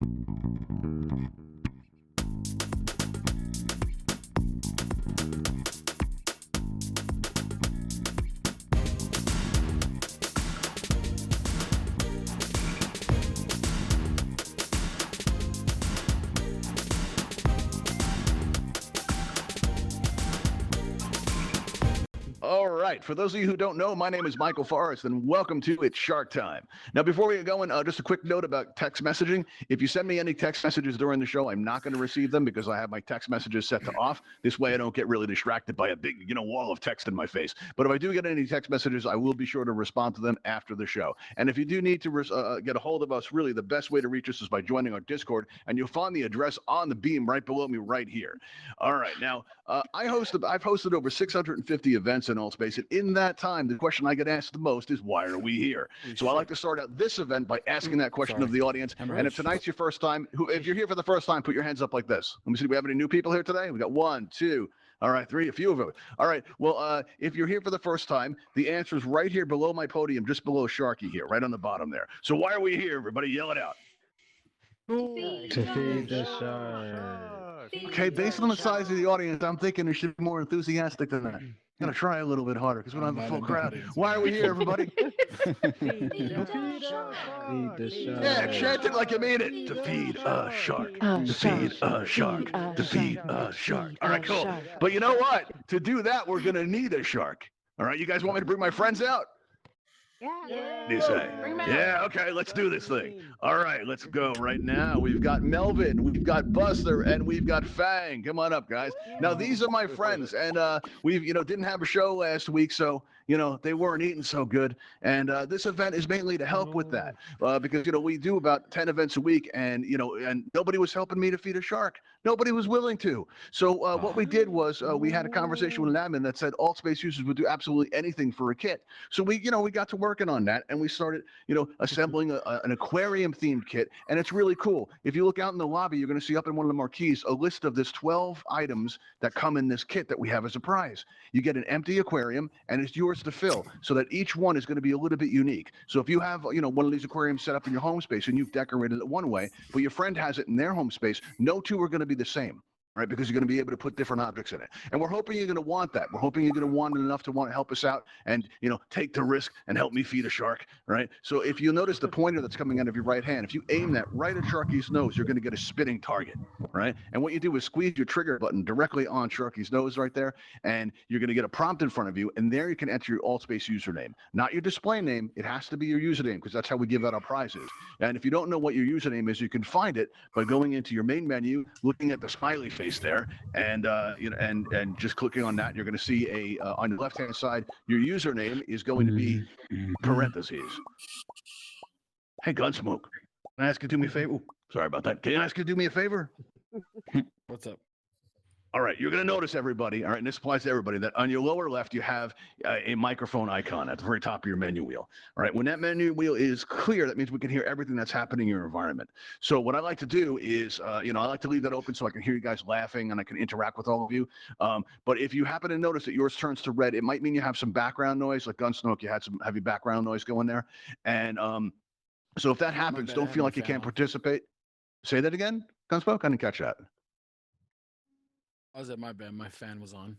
All right. For those of you who don't know, my name is Michael Forrest, and welcome to It's Shark Time. Now, before we get going, just a quick note about text messaging. If you send me any text messages during the show, I'm not going to receive them because I have my text messages set to off. This way, I don't get really distracted by a big, wall of text in my face. But if I do get any text messages, I will be sure to respond to them after the show. And if you do need to get a hold of us, really, the best way to reach us is by joining our Discord, and you'll find the address on the beam right below me right here. All right. Now, I've hosted over 650 events in Altspace, and in that time, the question I get asked the most is, why are we here? So I like to start out this event by asking that question of the audience. And if tonight's your first time, if you're here for the first time, put your hands up like this. Let me see, do we have any new people here today? We got 1, 2, all right, 3, a few of them. All right, well, if you're here for the first time, the answer is right here below my podium, just below Sharky here, right on the bottom there. So why are we here, everybody? Yell it out. To feed the shark. Okay, based on the size of the audience, I'm thinking it should be more enthusiastic than that. I'm going to try a little bit harder because we don't have a full crowd. Why are we here, everybody? Feed the shark. Yeah, chant it like you mean it. To feed a shark. To feed a shark. To feed a shark. All right, cool. But you know what? To do that, we're going to need a shark. All right, you guys want me to bring my friends out? Yeah. You say? Yeah, okay, let's do this thing. All right, let's go right now. We've got Melvin, we've got Buster, and we've got Fang. Come on up, guys. Now, these are my friends, and we've, didn't have a show last week, so, they weren't eating so good. And this event is mainly to help with that because, we do about 10 events a week, and, and nobody was helping me to feed a shark. Nobody was willing to. So what we did was we had a conversation with an admin that said Altspace users would do absolutely anything for a kit. So we got to working on that, and we started, assembling an aquarium-themed kit, and it's really cool. If you look out in the lobby, you're going to see up in one of the marquees a list of this 12 items that come in this kit that we have as a prize. You get an empty aquarium, and it's yours to fill, so that each one is going to be a little bit unique. So if you have, one of these aquariums set up in your home space, and you've decorated it one way, but your friend has it in their home space, no two are going to be the same. Right, because you're going to be able to put different objects in it. And we're hoping you're going to want that. We're hoping you're going to want it enough to want to help us out and, take the risk and help me feed a shark, right? So if you notice the pointer that's coming out of your right hand, if you aim that right at Sharky's nose, you're going to get a spitting target, right? And what you do is squeeze your trigger button directly on Sharky's nose right there, and you're going to get a prompt in front of you, and there you can enter your Altspace username. Not your display name. It has to be your username because that's how we give out our prizes. And if you don't know what your username is, you can find it by going into your main menu, looking at the smiley face there, and just clicking on that. You're going to see on the left hand side, your username is going to be parentheses. Hey, Gunsmoke, can I ask you to do me a favor? Ooh, sorry about that. Can I ask you to do me a favor? What's up? All right, you're going to notice, everybody, all right, and this applies to everybody, that on your lower left, you have a microphone icon at the very top of your menu wheel. All right, when that menu wheel is clear, that means we can hear everything that's happening in your environment. So what I like to do is, I like to leave that open so I can hear you guys laughing and I can interact with all of you. But if you happen to notice that yours turns to red, it might mean you have some background noise, like Gunsmoke, you had some heavy background noise going there. And so if that happens, don't feel like you can't participate. Say that again, Gunsmoke? I didn't catch that. I was at my bed. My fan was on.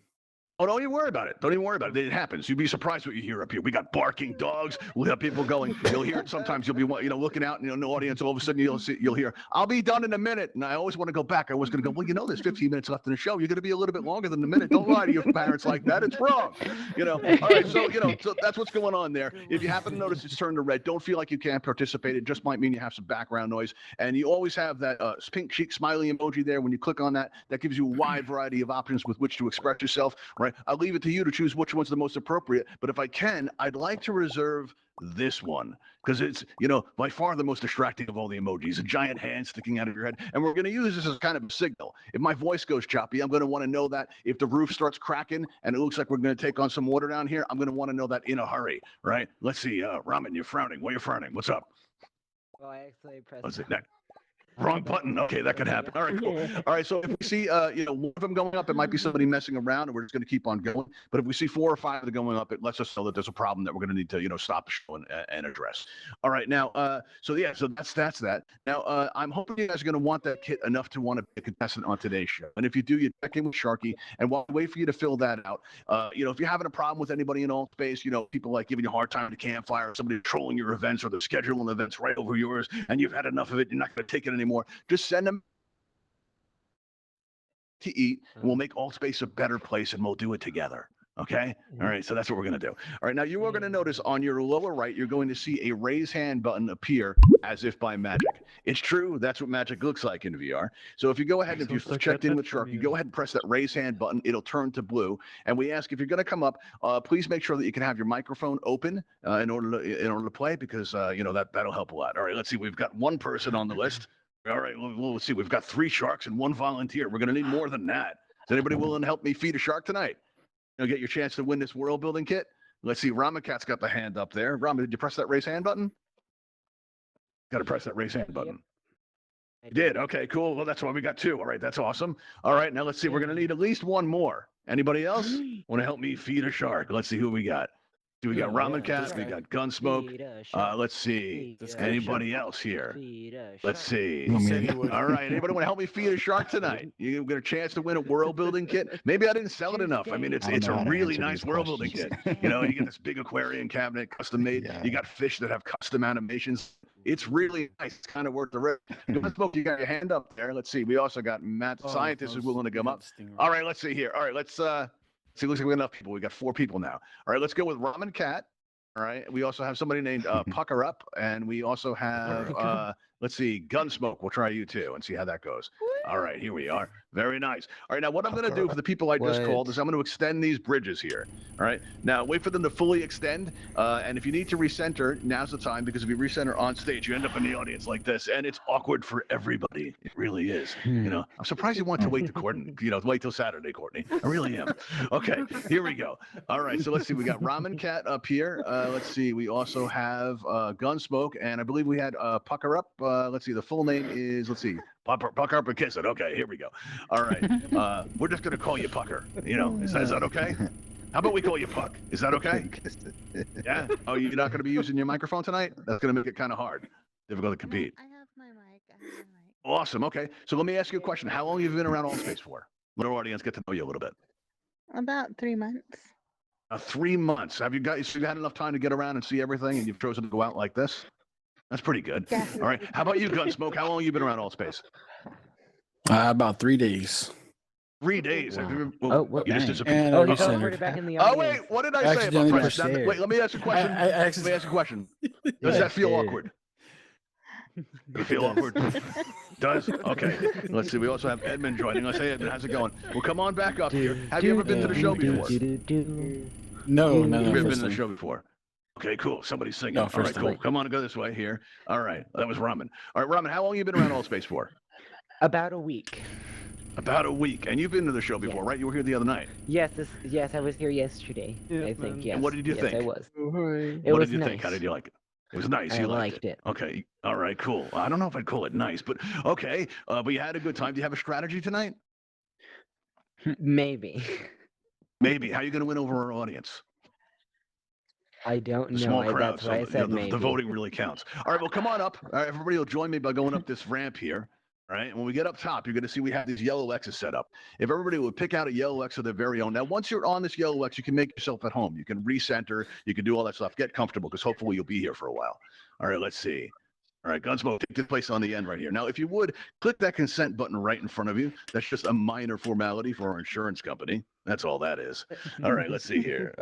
Oh, don't even worry about it. Don't even worry about it. It happens. You'd be surprised what you hear up here. We got barking dogs. We have people going. You'll hear it sometimes. You'll be, looking out, in the audience. All of a sudden, you'll hear, "I'll be done in a minute." And I always want to go back. I was going to go, well, there's 15 minutes left in the show. You're going to be a little bit longer than a minute. Don't lie to your parents like that. It's wrong. All right. So, so that's what's going on there. If you happen to notice it's turned to red, don't feel like you can't participate. It just might mean you have some background noise. And you always have that pink cheek smiley emoji there. When you click on that, that gives you a wide variety of options with which to express yourself. Right. I'll leave it to you to choose which one's the most appropriate. But if I can, I'd like to reserve this one because it's, by far the most distracting of all the emojis, a giant hand sticking out of your head. And we're going to use this as kind of a signal. If my voice goes choppy, I'm going to want to know that. If the roof starts cracking and it looks like we're going to take on some water down here, I'm going to want to know that in a hurry, right? Let's see. Ramen, you're frowning. Why are you frowning? What's up? Well, I actually pressed. What's it? That? Wrong button. Okay, that could happen. All right, cool. All right, so if we see, one of them going up, it might be somebody messing around, and we're just going to keep on going. But if we see 4 or 5 of them going up, it lets us know that there's a problem that we're going to need to, stop the show and address. All right, now, so that's that. Now, I'm hoping you guys are going to want that kit enough to want to be a contestant on today's show. And if you do, you check in with Sharky, and while we wait for you to fill that out, if you're having a problem with anybody in Altspace, people like giving you a hard time to Campfire, or somebody trolling your events, or they're scheduling events right over yours, and you've had enough of it, you're not going to take it anymore. Just send them to eat, and we'll make Altspace a better place, and we'll do it together. Okay? All right, so that's what we're going to do. All right, now you are going to notice on your lower right, you're going to see a raise hand button appear as if by magic. It's true, that's what magic looks like in VR. So if you go ahead, if you've checked in with Sharky, go ahead and press that raise hand button. It'll turn to blue. And we ask if you're going to come up, please make sure that you can have your microphone open in order to play, because that'll help a lot. All right, let's see. We've got one person on the list. All right, well, let's see. We've got 3 sharks and 1 volunteer. We're going to need more than that. Is anybody willing to help me feed a shark tonight? Get your chance to win this world building kit. Let's see. Ramakat's got the hand up there. Rama, did you press that raise hand button? Got to press that raise hand button. You did. Okay, cool. Well, that's why we got 2. All right, that's awesome. All right, now let's see. We're going to need at least 1 more. Anybody else want to help me feed a shark? Let's see who we got. We got Ramancat, we got Gunsmoke. Let's see. Anybody else here? Let's see. All right. Anybody want to help me feed a shark tonight? You get a chance to win a world building kit. Maybe I didn't sell it enough. I mean, it's a really nice world building kit. You get this big aquarium cabinet, custom made. Yeah. You got fish that have custom animations. It's really nice. It's kind of worth the risk. Gunsmoke, you got your hand up there. Let's see. We also got Matt, the scientist, who's willing to come up. All right. Let's see here. All right. Let's see, looks like we got enough people. We got 4 people now. All right, let's go with Ramen Cat. All right, we also have somebody named Pucker Up, and we also have let's see, Gunsmoke. We'll try you too and see how that goes. All right, here we are. Very nice. All right, now what I'm going to do for the people I just called is I'm going to extend these bridges here. All right, now wait for them to fully extend, and if you need to recenter, now's the time, because if you recenter on stage, you end up in the audience like this, and it's awkward for everybody. It really is. I'm surprised you want to wait to Courtney. Wait till Saturday, Courtney. I really am. Okay, here we go. All right, so let's see. We got Ramen Cat up here. Let's see. We also have Gunsmoke, and I believe we had Pucker Up. Let's see. The full name is, let's see, Pucker Up and Kiss It. Okay, here we go. All right. We're just going to call you Pucker. Is that okay? How about we call you Puck? Is that okay? Yeah? Oh, you're not going to be using your microphone tonight? That's going to make it kind of hard. Difficult to compete. I have my mic. Awesome. Okay. So let me ask you a question. How long have you been around Altspace for? Let our audience get to know you a little bit. About 3 months. 3 months. Have you had enough time to get around and see everything, and you've chosen to go out like this? That's pretty good. Yeah. All right. How about you, Gunsmoke? How long have you been around Altspace? About 3 days. 3 days. Wow. You just disappeared. And Oh, I you centered. teleported back in the Oh, audience. wait. What did I say about press? Now, wait, let me ask you a question. Let me ask you a question. Does that feel awkward? You feel awkward? Does? Okay. Let's see. We also have Edmund joining us. Hey, Edmund, how's it going? Well, come on back up here. Have you ever been to the show before? No, You've never been first to the time. show before. Okay, cool. Somebody's singing. No, All first right, time. cool. Come on and go this way here. All right. That was Ramen. All right, Ramen, how long have you been around Altspace for? About a week. About a week. And you've been to the show before, right? You were here the other night. Yes, I was here yesterday. I think. Yes. And what did you think? Yes, I was. What was did you nice. think? How did you like it? It was nice. I You liked it. Okay. All right, cool. I don't know if I'd call it nice, but okay. But you had a good time. Do you have a strategy tonight? Maybe. Maybe. How are you going to win over our audience? I don't The know. small crowd. That's why I So said the maybe. voting really counts. All right, well, come on up. All right, everybody will join me by going up this ramp here. All right, and when we get up top, you're going to see we have these yellow X's set up. If everybody would pick out a yellow X of their very own. Now, once you're on this yellow X, you can make yourself at home. You can recenter. You can do all that stuff. Get comfortable, because hopefully you'll be here for a while. All right, let's see. All right, Gunsmoke, take this place on the end right here. Now, if you would, click that consent button right in front of you. That's just a minor formality for our insurance company. That's all that is. All right, let's see here.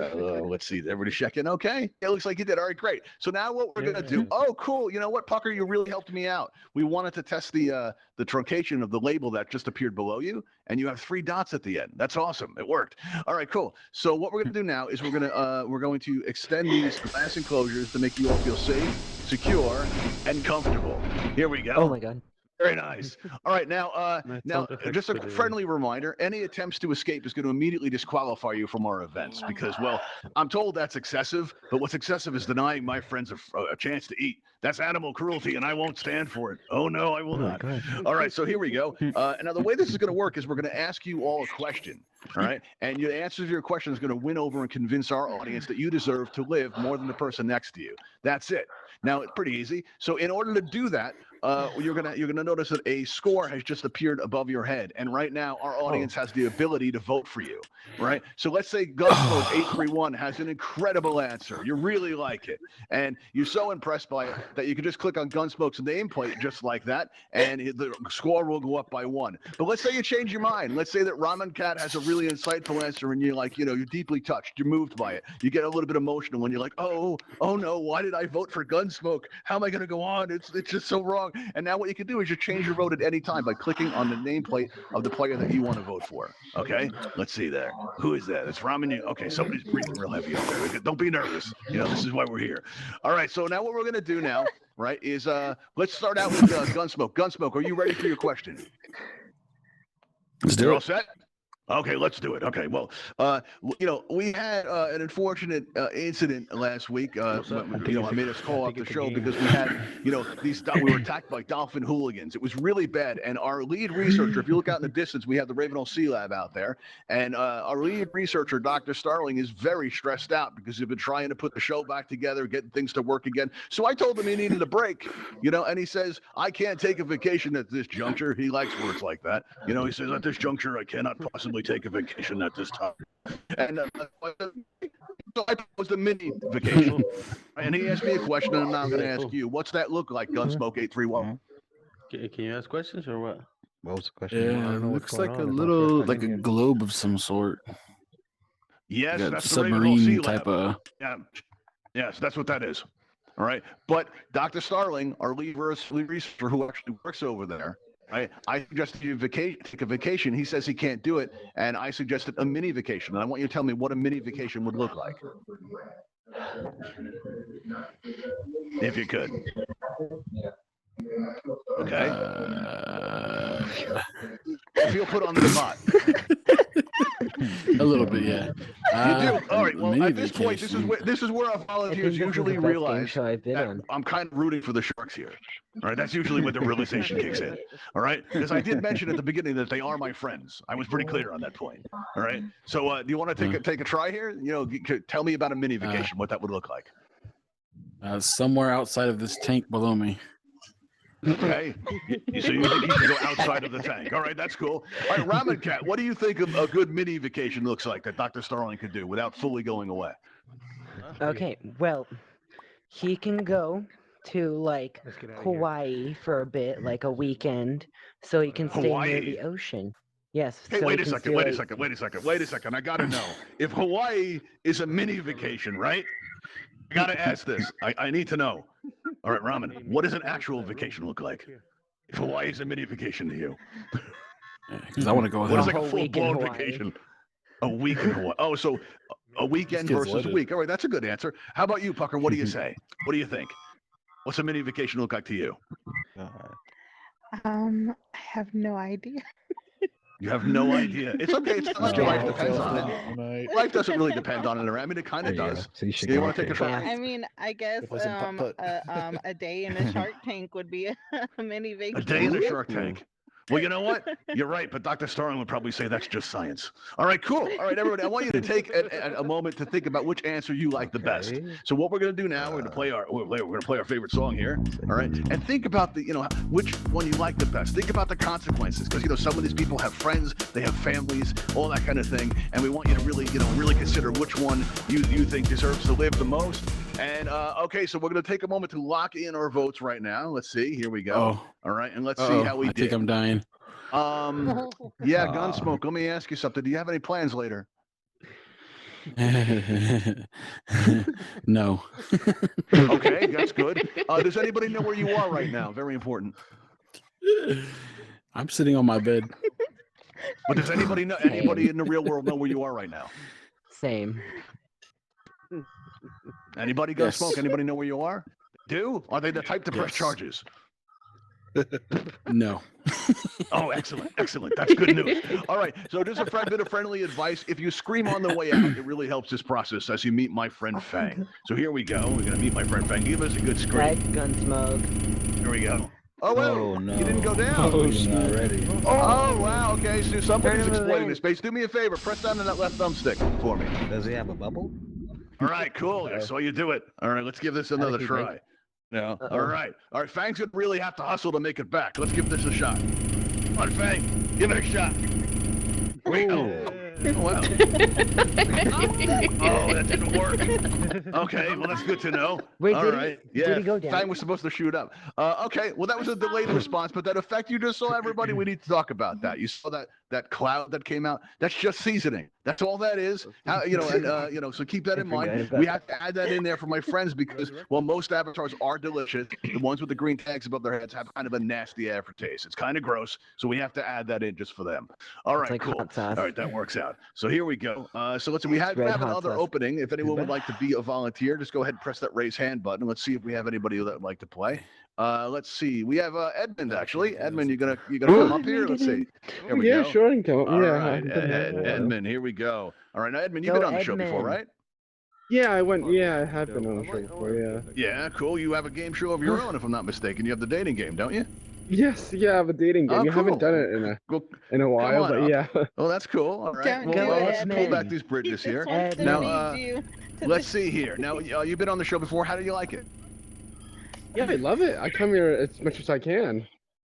Let's see. Everybody check in. Okay. It looks like you did. All right, great. So now what we're going to do. Oh, cool. You know what, Pucker? You really helped me out. We wanted to test the truncation of the label that just appeared below you, and you have 3 dots at the end. That's awesome. It worked. All right, cool. So what we're going to do now is we're going to extend these glass enclosures to make you all feel safe, secure, and comfortable. Here we go. Oh my god. Very nice. All right, now, My now, sound effects just a for the- friendly reminder: any attempts to escape is going to immediately disqualify you from our events because, well, I'm told that's excessive. But what's excessive is denying my friends a chance to eat. That's animal cruelty, and I won't stand for it. Oh no, I will Oh my not. god. All right, so here we go. Now the way this is going to work is we're going to ask you all a question. All right, and your answers to your question is going to win over and convince our audience that you deserve to live more than the person next to you. That's it. Now it's pretty easy. So in order to do that, you're gonna notice that a score has just appeared above your head, and right now our audience has the ability to vote for you. Right. So let's say Gunsmoke 831 has an incredible answer. You really like it, and you're so impressed by it that you can just click on Gunsmoke's nameplate just like that, and the score will go up by 1. But let's say you change your mind. Let's say that Ramen Cat has a really insightful answer, and you're like, you're deeply touched. You're moved by it. You get a little bit emotional when you're like, oh no, why did I vote for Gunsmoke? How am I going to go on? It's just so wrong. And now what you can do is you change your vote at any time by clicking on the nameplate of the player that you want to vote for. Okay, let's see there. Who is that? It's Ramen. Okay, somebody's breathing real heavy up there. Don't be nervous. This is why we're here. All right, so now what we're going to do now, right, is let's start out with Gunsmoke. Gunsmoke, are you ready for your question? Let's You're do all it. set? Okay, let's do it. Okay, well, we had an unfortunate incident last week. I made us call off the show because we had, we were attacked by dolphin hooligans. It was really bad. And our lead researcher, if you look out in the distance, we have the Ravenhall Sea-Lab out there. And our lead researcher, Dr. Starling, is very stressed out because he's been trying to put the show back together, getting things to work again. So I told him he needed a break, and he says, I can't take a vacation at this juncture. He likes words like that. He says, at this juncture, I cannot possibly take a vacation at this time. And so I proposed a mini vacation. And he asked me a question, and now I'm going to ask you, what's that look like, Gunsmoke 831? Can you ask questions or what? What was the question? Yeah, I don't it know what's looks going like on. a It's my little, first time like a in here. globe of some sort. Yes, Like a that's the Ravenhall submarine Sea-Lab. type of. Yeah. Yes, that's what that is. All right. But Dr. Starling, our lead researcher who actually works over there, right? I suggested you take a vacation. He says he can't do it. And I suggested a mini vacation. And I want you to tell me what a mini vacation would look like. If you could. Okay. Feel put on the spot. A little bit, yeah. You do? All right. Well, mini at this point, vacation. this is where our I volunteers think this is usually the best game realize show I've been that on. I'm kind of rooting for the Sharks here. All right. That's usually when the realization kicks in. All right. Because I did mention at the beginning that they are my friends. I was pretty clear on that point. All right. So do you want to take a try here? Tell me about a mini vacation, what that would look like. Somewhere outside of this tank below me. Okay. So you think you should go outside of the tank. All right, that's cool. All right, Ramen Cat, what do you think of a good mini vacation looks like that Dr. Starling could do without fully going away? Okay, well, he can go to like Let's get out of here. Hawaii for a bit, like a weekend, so he can stay near Hawaii? the ocean. Yes. Hey, so wait he a can second, stay, wait a like- second, wait a second, wait a second. I got to know. If Hawaii is a mini vacation, right? I got to ask this. I need to know. All right, Ramen, what does an actual vacation look like? If Hawaii is a mini vacation to you, Because I want to go with what is him. like a whole week in full-blown Hawaii. vacation? A week in Hawaii. Oh, so a weekend This kid's versus a loaded. week. All right, that's a good answer. How about you, Pucker? What do you say? What do you think? What's a mini vacation look like to you? I have no idea. You have no idea. It's okay. It's not like your life depends on it. Life doesn't really depend on it. I mean, it kind of There you go. does. So you should You go want to out take a there. try? I mean, I guess It wasn't putt-putt. a day in a Shark Tank would be a mini A vacation. day in a Shark Tank. Well, you know what? You're right, but Dr. Starling would probably say that's just science. All right, cool. All right, everybody, I want you to take a moment to think about which answer you like the best. Okay. So what we're going to do now, we're going to play our favorite song here. All right, and think about which one you like the best. Think about the consequences, because some of these people have friends, they have families, all that kind of thing, and we want you to really consider which one you think deserves to live the most. And okay, so we're going to take a moment to lock in our votes right now. Let's see. Here we go. Oh, All right, and let's see how we I did. think I'm dying. Yeah, Gunsmoke. Let me ask you something. Do you have any plans later? No. Okay, that's good. Does anybody know where you are right now? Very important. I'm sitting on my bed. But does anybody in the real world know where you are right now? Same. Anybody Yes. Gunsmoke? Anybody know where you are? Do? Are they the type to press Yes. charges? No. Oh, excellent, excellent. That's good news. All right, so just a bit of friendly advice. If you scream on the way out, it really helps this process as you meet my friend Fang. So here we go. We're going to meet my friend Fang. Give us a good scream. Red gun smoke. Here we go. Oh, well, Oh, no. you didn't go down. Oh, snap. Ready. Oh, wow, okay, so somebody's Turn him exploiting in. this space. Do me a favor, press down on that left thumbstick for me. Does he have a bubble? All right, cool. I saw you do it. All right, let's give this another he try. No. Uh-oh. All right. Fang's gonna really have to hustle to make it back. Let's give this a shot. Come on, Fang, give it a shot. Wait, oh, well. Oh, that didn't work. Okay, well, that's good to know. Wait, All did he- right. did Yeah, he go down? Fang was supposed to shoot up. Okay, well, that was a delayed response, but that effect you just saw, everybody, we need to talk about that. You saw that cloud that came out? That's just seasoning. That's all that is. How, so keep that in mind. We have to add that in there for my friends because, well, most avatars are delicious. The ones with the green tags above their heads have kind of a nasty aftertaste. It's kind of gross, so we have to add that in just for them. All right, like cool. hot sauce. All right, that works out. So here we go. So let's see. We have Red hot another sauce. opening. If anyone would like to be a volunteer, just go ahead and press that raise hand button. Let's see if we have anybody that would like to play. Let's see. We have Edmund actually. Edmund, you gonna come up here? Let's see. Here we Yeah, go. sure, I can come up. All Yeah, right, I've been there. Edmund, here we go. All right, now Edmund, you've Go, been on the show before, Edmund. right? Yeah, I went. Yeah, I have been on the show before. Yeah. Yeah, cool. You have a game show of your own, if I'm not mistaken. You have the dating game, don't you? Yes, yeah, I have a dating game. Oh, You cool. haven't done it Well, in a while, on but up. yeah. well, that's cool. All right. Don't Well, go, let's pull Edmund. back these He bridges just here. wants to Now, lead you to Let's the- see here. Now, you've been on the show before. How do you like it? Yeah, I love it. I come here as much as I can.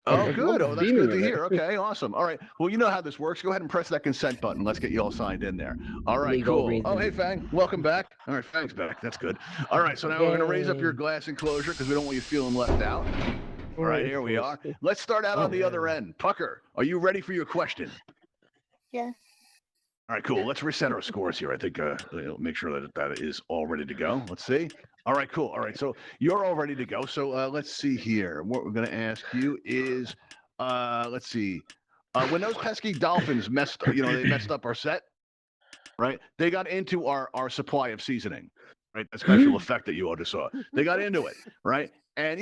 Oh, I good. love Oh, that's being good to with it. hear. Okay, awesome. All right. Well, you know how this works. Go ahead and press that consent button. Let's get you all signed in there. All right, Legal cool. reasons. Oh, hey, Fang. Welcome back. All right, Fang's back. That's good. All right, so now we're going to raise up your Yay. glass enclosure because we don't want you feeling left out. All right, here we are. Let's start out on the other end. Pucker, are you ready for your question? Yes. All right, cool. Let's reset our scores here. I think make sure that that is all ready to go. Let's see. All right, cool. All right, so you're all ready to go. So let's see here. What we're going to ask you is, let's see. When those pesky dolphins they messed up our set, right? They got into our supply of seasoning, right? That special effect that you all just saw. They got into it, right? And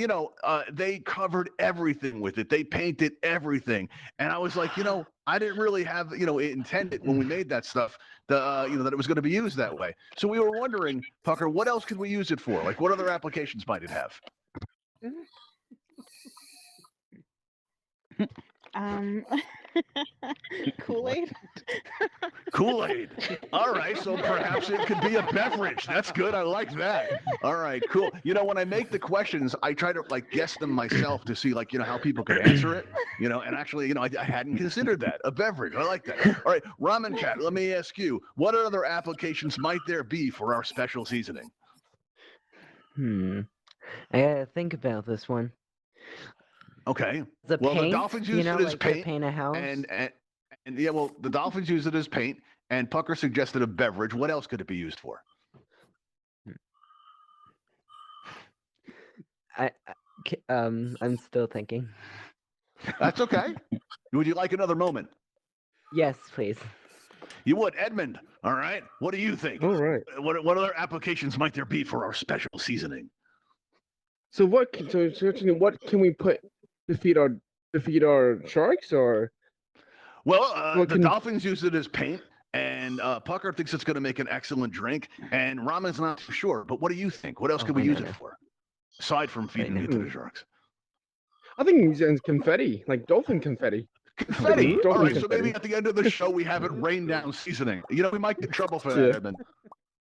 they covered everything with it. They painted everything, and I was like, I didn't really have it intended when we made that stuff. That it was going to be used that way. So we were wondering, Pucker, what else could we use it for? Like, what other applications might it have? Kool-Aid. Kool-Aid. All right, so perhaps it could be a beverage. That's good. I like that. All right, cool. When I make the questions, I try to guess them myself to see how people could answer it. And actually, I hadn't considered that. A beverage. I like that. All right, Ramen Cat, let me ask you, what other applications might there be for our special seasoning? I gotta think about this one. Okay. The Well, the paint, dolphins use it as to paint, paint a house. And yeah, well, the dolphins use it as paint, and Pucker suggested a beverage. What else could it be used for? I'm still thinking. That's okay. Would you like another moment? Yes, please. You would, Edmund. All right. What do you think? All right. What other applications might there be for our special seasoning? So what can we put to feed our sharks or? Well, What the can- dolphins use it as paint, and Pucker thinks it's going to make an excellent drink, and Ramen's not too sure. But what do you think? What else could we use it for, aside from feeding it to the sharks? I think he's using confetti, like dolphin confetti. Confetti. Dolphin All right, so confetti. maybe at the end of the show we have it rain down seasoning. We might get in trouble for that, Yeah. Edmund.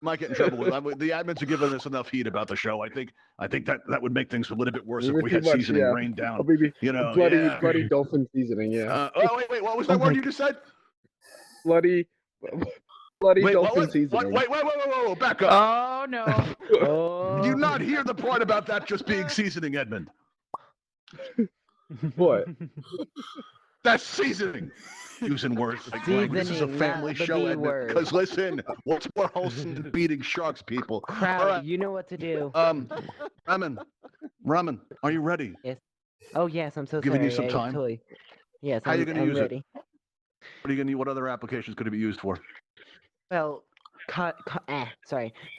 Might get in trouble with the admins are giving us enough heat about the show. I think that would make things a little bit worse if Maybe we too had much, seasoning yeah. rain down. Oh, baby, bloody yeah. dolphin seasoning, yeah. Wait, what was that word you just said? Bloody Wait, what dolphin was, seasoning. wait, back up. Oh, no. Oh, Did you not hear the part about that just being seasoning, Edmund? What? That's seasoning. Using words like language. This is a Seasoning, family not the show, B Edmund. word. Because listen, what's more wholesome than beating sharks, people? crowd, All right. you know what to do. Ramen, are you ready? Oh yes, I'm so giving you sorry. some I time? Totally. Yes, How I'm, you gonna I'm use it? ready. What are you gonna need? What other applications could it be used for? Well,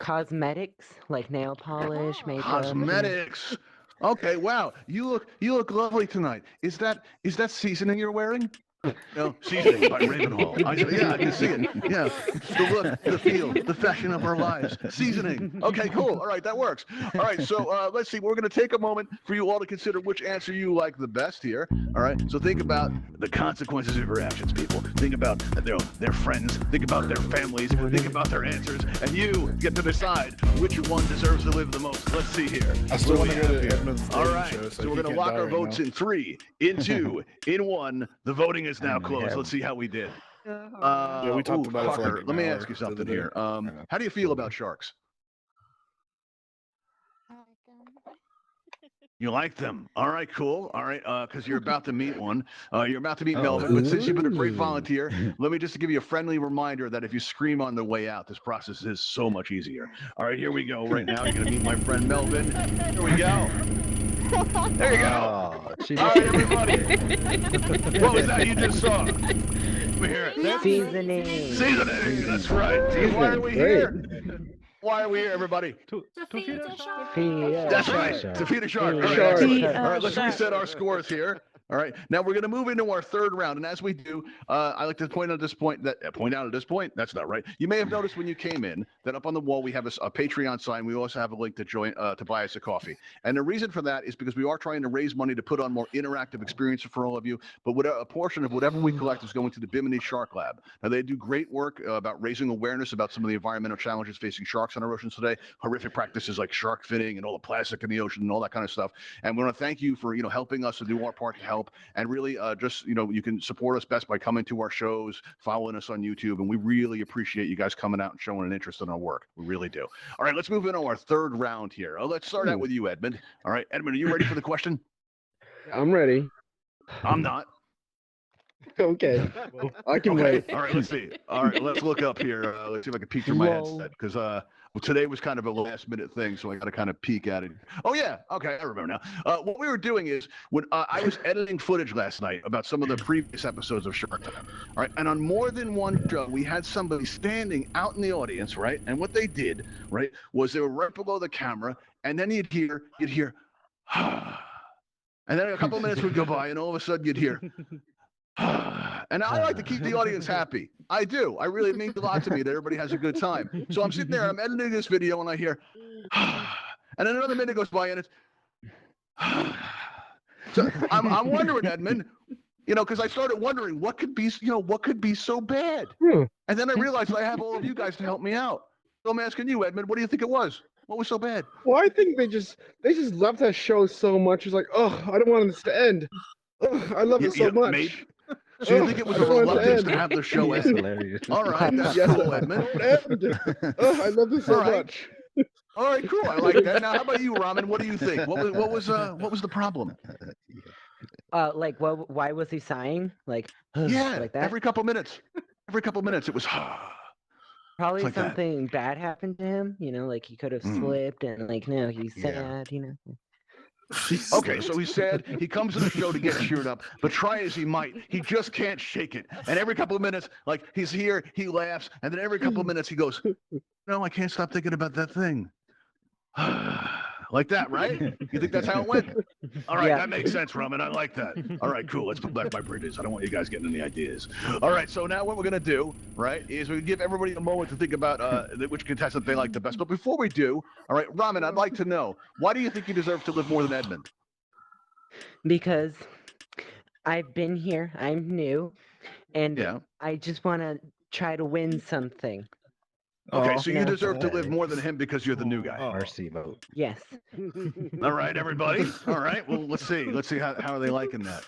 cosmetics like nail polish, makeup. Cosmetics. Okay, wow. You look lovely tonight. Is that seasoning you're wearing? No, seasoning by Ravenhall. Yeah, I can see it. Yeah, the look, the feel, the fashion of our lives. Seasoning. Okay, cool. All right, that works. All right, so let's see. We're going to take a moment for you all to consider which answer you like the best here. All right, so think about the consequences of your actions, people. Think about their friends. Think about their families. Think about their answers, and you get to decide which one deserves to live the most. Let's see here. I still What want do to we go have to here? Edmund's All dating right, show, so he we're going to can't lock die our right votes now. in 3, in 2, in 1. The voting is now closed. Let's see how we did. Yeah, we talked about it for like Parker, an let me hour ask you the other something day. here. Yeah. How do you feel about sharks? You like them? All right, cool. All right, because you're about to meet one. You're about to meet Melvin. But since you've been a great volunteer, let me just give you a friendly reminder that if you scream on the way out, this process is so much easier. All right, here we go. Right now, you're gonna meet my friend Melvin. Here we go. There you go. Oh, she All right, everybody. What was that you just saw? Let me hear it. Seasoning. Seasoning. That's right. See, why are we here? Why are we here, everybody? Feed That's a right. shark. To feed a shark. All Feed right, a excellent. shark. All right, let's reset our scores here. All right, now we're going to move into our third round, and as we do, I like to point out at this point. That's not right. You may have noticed when you came in that up on the wall we have a Patreon sign. We also have a link to join to buy us a coffee, and the reason for that is because we are trying to raise money to put on more interactive experiences for all of you. But a portion of whatever we collect is going to the Bimini Shark Lab. Now they do great work about raising awareness about some of the environmental challenges facing sharks on our oceans today. Horrific practices like shark finning and all the plastic in the ocean and all that kind of stuff. And we want to thank you for helping us to do our part to help. And really, just you can support us best by coming to our shows, following us on YouTube, and we really appreciate you guys coming out and showing an interest in our work. We really do. All right, let's move into our third round here. Let's start out with you, Edmund. All right, Edmund, are you ready for the question? I'm ready. I'm not. Okay. I can Okay. wait. All right, let's see. All right, let's look up here. Let's see if I can peek through my headset because today was kind of a last minute thing, so I got to kind of peek at it. Oh yeah, okay, I remember now. What we were doing is when I was editing footage last night about some of the previous episodes of Shark Time. All right, and on more than one show, we had somebody standing out in the audience, right? And what they did, right, was they were right below the camera, and then you'd hear, and then a couple minutes would go by, and all of a sudden you'd hear. And I like to keep the audience happy. I do. I really, it means a lot to me that everybody has a good time. So I'm sitting there, I'm editing this video, and I hear, and then another minute goes by, and it's, so I'm wondering, Edmund, because I started wondering what could be so bad. And then I realized I have all of you guys to help me out. So I'm asking you, Edmund, what do you think it was? What was so bad? Well, I think they just love that show so much. It's like, oh, I don't want this to end. Oh, I love it so much. Maybe. So you think it was a reluctance to have the show end? hilarious. All right, that's Yes, cool, Edmund. Oh, I love this so All right. much. All right, cool. I like that. Now, how about you, Ramen? What do you think? What was the problem? Like, why was he sighing? Like, Yeah, like that? every couple minutes. Every couple minutes, it was. Probably like that. something bad happened to him. Like he could have slipped, and like, no, he's sad. Okay, so he's sad. He comes to the show to get cheered up, but try as he might, he just can't shake it. And every couple of minutes, like he's here, he laughs, and then every couple of minutes he goes, "No, I can't stop thinking about that thing." Like that, right? You think that's how it went? All right, Yeah. that makes sense, Roman. I like that. All right, cool. Let's put back my bridges. I don't want you guys getting any ideas. All right, so now what we're gonna do, right, is we give everybody a moment to think about which contestant they like the best. But before we do, all right, Ramen, I'd like to know, why do you think you deserve to live more than Edmund? Because I've been here, I'm new, and Yeah. I just want to try to win something. Okay, so you no. deserve to live more than him because you're the new guy. Mercy vote. Yes. All right, everybody. All right. Well, let's see. Let's see how are they liking that.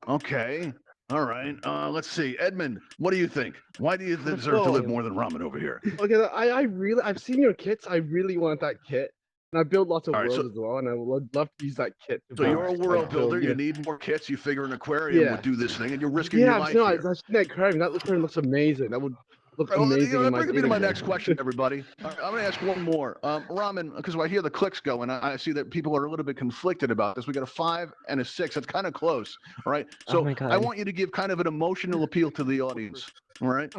Okay. All right. Let's see. Edmund, what do you think? Why do you deserve to live more than Ramen over here? Okay, I've seen your kits. I really want that kit. And I build lots of All right, worlds so- as well, and I would love to use that kit. to So you're a build, world like, build, builder. You yeah. need more kits. You figure an aquarium Yeah. would do this thing, and you're risking Yeah, your I've life seen, here. I've seen that aquarium. That aquarium looks amazing. That would look All right, well, amazing. in that brings me to my dating next room. question, everybody. All right, I'm going to ask one more. Ramen, because I hear the clicks go, and I see that people are a little bit conflicted about this. We got a 5 and a 6. That's kind of close. All right. Oh So my I God. want you to give kind of an emotional appeal to the audience. All right.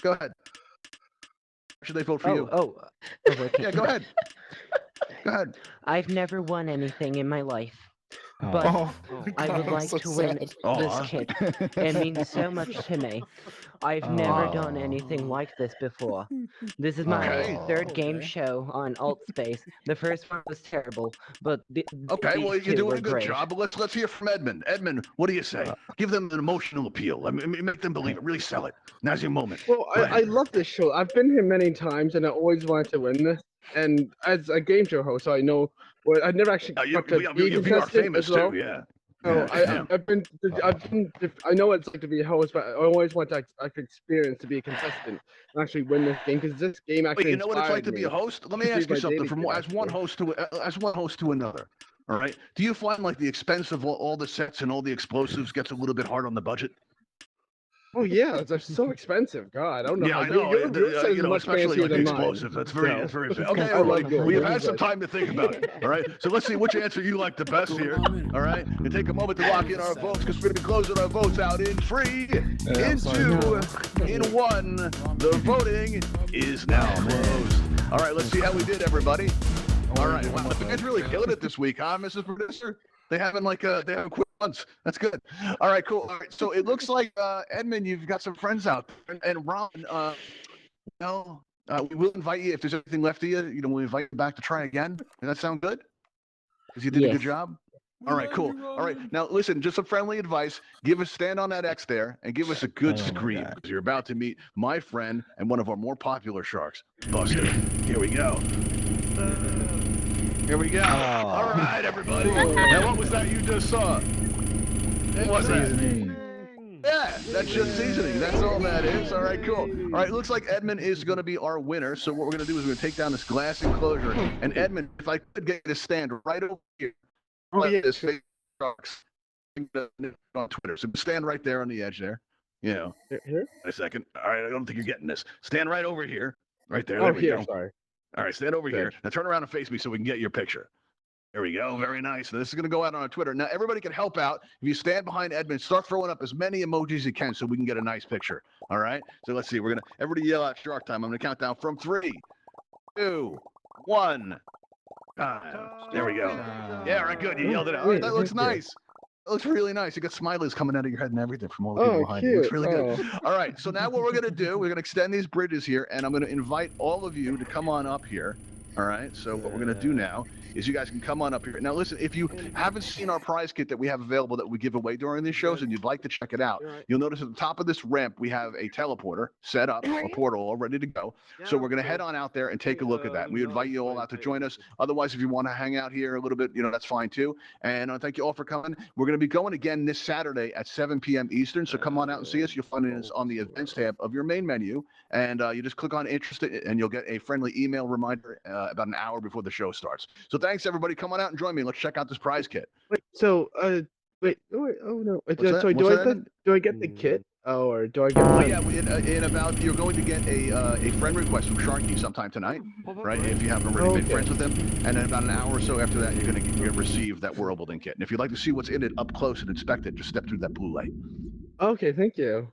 Go ahead. Should they vote for you? Okay. Yeah, go ahead. Go ahead. I've never won anything in my life, Oh. but Oh, I would God, like so to win sad. this kit. It means so much to me. I've never done Oh. anything like this before. This is my Okay. third game Okay. show on Altspace. The first one was terrible, but Okay, these well, you're two doing were a good great. job, but let's hear from Edmund. Edmund, what do you say? Give them an emotional appeal. I mean, make them believe it. Really sell it. Now's your moment. Well, Go I ahead. love this show. I've been here many times, and I always wanted to win this. And as a game show host, I know. Well, I've never actually got to be a You are contestant famous as well. too, yeah. So Yeah. I've been, I know what it's like to be a host, but I always want to experience to be a contestant and actually win this game because this game actually. Wait, you know what it's like to inspired be a me. host? Let me to ask be you my something. daily From kid, as one actually. host to another. All right. Do you find like the expense of all the sets and all the explosives gets a little bit hard on the budget? Oh yeah, they're so expensive. God, I don't know. Yeah, how I know. Your set is much especially fancier like the than mine. explosives. That's very, So, Okay, Because everybody, I like we've it. had some time to think about it. All right. So let's see which answer you like the best here. All right. And take a moment to lock in our votes because we're going to be closing our votes out in 3, Yeah, in sorry. 2, in 1. The voting is now closed. All right. Let's see how we did, everybody. All right. Wow, you guys really killed it this week, huh, Mrs. Producer? They haven't quit once. That's good. All right, cool. All right, so it looks like Edmund, you've got some friends out there, and Ron. We will invite you if there's anything left of you. You know, we'll invite you back to try again. Does that sound good? Because you did a good Yes. job. All right, cool. All right, now listen. Just some friendly advice. Stand on that X there and give us a good Oh my scream God. because you're about to meet my friend and one of our more popular sharks, Buster. Here we go. Here we go. All right, everybody. Now, what was that you just saw? What was that? Seasoning. Yeah, that's just seasoning. That's all that is. All right, cool. All right, looks like Edmund is going to be our winner. So what we're going to do is we're going to take down this glass enclosure. And Edmund, if I could get you to stand right over here. Oh yeah. This fake trucks on Twitter. So stand right there on the edge there. You know, Here? a second. All right, I don't think you're getting this. Stand right over here. Right there. Oh, There we here. go. Sorry. All right, stand over here. Good. Now turn around and face me so we can get your picture. There we go. Very nice. Now, this is going to go out on our Twitter. Now, everybody can help out. If you stand behind Edmund, start throwing up as many emojis as you can so we can get a nice picture. All right? So let's see. Everybody yell out shark time. I'm going to count down from 3, 2, 1. There we go. Yeah, all right, good. You yelled it out. All right, that looks nice. That looks really nice. You got smileys coming out of your head and everything from all the people Oh, behind you. It looks cute. really good. All right, so now what we're going to do, we're going to extend these bridges here, and I'm going to invite all of you to come on up here. All right, so what we're going to do now is you guys can come on up here. Now, listen, if you haven't seen our prize kit that we have available that we give away during these shows and you'd like to check it out, you'll notice at the top of this ramp, we have a teleporter set up, a portal all ready to go. So we're going to head on out there and take a look at that. We invite you all out to join us. Otherwise, if you want to hang out here a little bit, that's fine too. And thank you all for coming. We're going to be going again this Saturday at 7 p.m. Eastern. So come on out and see us. You'll find us on the events tab of your main menu. And you just click on interested and you'll get a friendly email reminder about an hour before the show starts. So thanks, everybody. Come on out and join me. Let's check out this prize kit. Wait. So wait. Oh no. What's that? So What's that? do I get the kit? Oh, or do I get? Oh yeah, in about you're going to get a friend request from Sharky sometime tonight, right? If you haven't already made friends with him, and then about an hour or so after that, you're going to receive that world building kit. And if you'd like to see what's in it up close and inspect it, just step through that blue light. Okay. Thank you.